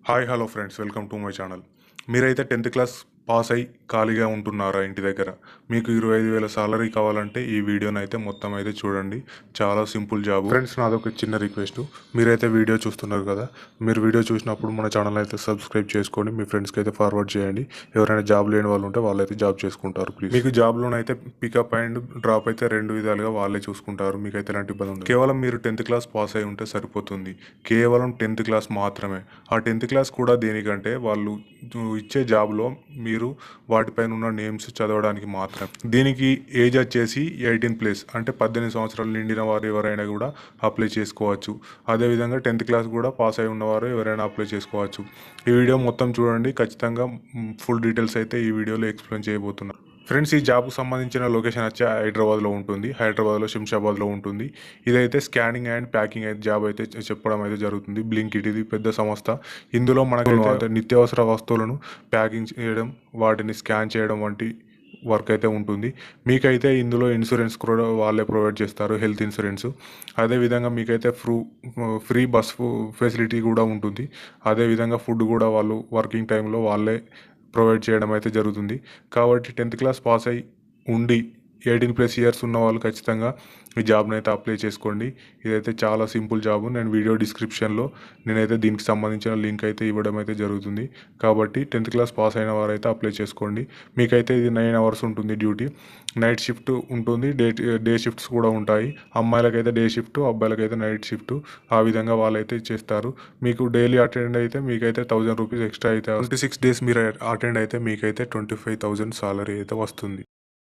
Hi hello friends, welcome to my channel. మీరైతే 10th class pass అయ్యి ఖాళీగా ఉంటున్నారా ఇంటి దగ్గర? మీకు 25,000 సాలరీ కావాలంటే ఈ వీడియోని అయితే మొత్తం అయితే చూడండి. చాలా సింపుల్ జాబ్. ఫ్రెండ్స్, నాదొక చిన్న రిక్వెస్ట్. మీరైతే వీడియో చూస్తున్నారు కదా, మీరు వీడియో చూసినప్పుడు మన ఛానల్ అయితే సబ్స్క్రైబ్ చేసుకోండి, మీ ఫ్రెండ్స్కి అయితే ఫార్వర్డ్ చేయండి. ఎవరైనా జాబ్ లేని వాళ్ళు ఉంటే వాళ్ళైతే జాబ్ చేసుకుంటారు. ప్లీజ్. మీకు జాబ్లోనైతే పికప్ అండ్ డ్రాప్ అయితే రెండు విధాలుగా వాళ్ళే చూసుకుంటారు. మీకైతే ఎలాంటి ఇబ్బంది ఉండదు. కేవలం మీరు 10th క్లాస్ పాస్ అయి ఉంటే సరిపోతుంది. కేవలం 10th క్లాస్ మాత్రమే. ఆ 10th క్లాస్ కూడా దేనికంటే వాళ్ళు ఇచ్చే జాబ్లో మీరు వాటిపైన ఉన్న నేమ్స్ చదవడానికి మాత్రం. దీనికి ఏజ్ వచ్చేసి 18+, అంటే 18 సంవత్సరాలు నిండిన వారు ఎవరైనా కూడా అప్లై చేసుకోవచ్చు. అదేవిధంగా 10th క్లాస్ కూడా పాస్ అయి ఉన్నవారు ఎవరైనా అప్లై చేసుకోవచ్చు. ఈ వీడియో మొత్తం చూడండి, ఖచ్చితంగా ఫుల్ డీటెయిల్స్ అయితే ఈ వీడియోలో ఎక్స్ప్లెయిన్ చేయబోతున్నాను. ఫ్రెండ్స్, ఈ జాబ్కు సంబంధించిన లొకేషన్ వచ్చి హైదరాబాద్లో ఉంటుంది. హైదరాబాద్లో శంషాబాద్లో ఉంటుంది. ఇదైతే స్కానింగ్ అండ్ ప్యాకింగ్ అయితే జాబ్ అయితే చెప్పడం అయితే జరుగుతుంది. బ్లింకిట్ ఇది పెద్ద సంస్థ. ఇందులో మనకైతే నిత్యావసర వస్తువులను ప్యాకింగ్ చేయడం, వాటిని స్కాన్ చేయడం వంటి వర్క్ అయితే ఉంటుంది. మీకైతే ఇందులో ఇన్సూరెన్స్ కూడా వాళ్ళే ప్రొవైడ్ చేస్తారు, హెల్త్ ఇన్సూరెన్స్. అదేవిధంగా మీకైతే ఫ్రీ బస్ ఫెసిలిటీ కూడా ఉంటుంది. అదేవిధంగా ఫుడ్ కూడా వాళ్ళు వర్కింగ్ టైంలో వాళ్ళే ప్రొవైడ్ చేయడం అయితే జరుగుతుంది. కాబట్టి 10th క్లాస్ పాస్ అయి ఉండి 18+ ఇయర్స్ ఉన్న వాళ్ళు ఖచ్చితంగా ఈ జాబ్ని అయితే అప్లై చేసుకోండి. ఇదైతే చాలా సింపుల్ జాబ్. నేను వీడియో డిస్క్రిప్షన్లో నేనైతే దీనికి సంబంధించిన లింక్ అయితే ఇవ్వడం అయితే జరుగుతుంది. కాబట్టి 10th క్లాస్ పాస్ అయిన వారైతే అప్లై చేసుకోండి. మీకైతే ఇది 9 hours ఉంటుంది డ్యూటీ. నైట్ షిఫ్ట్ ఉంటుంది, డే షిఫ్ట్స్ కూడా ఉంటాయి. అమ్మాయిలకైతే డే షిఫ్ట్, అబ్బాయిలకైతే నైట్ షిఫ్ట్. ఆ విధంగా వాళ్ళైతే చేస్తారు. మీకు డైలీ అటెండ్ అయితే మీకైతే 1000 రూపీస్ ఎక్స్ట్రా అయితే 26 days మీరు అటెండ్ అయితే మీకైతే 25,000 సాలరీ అయితే వస్తుంది.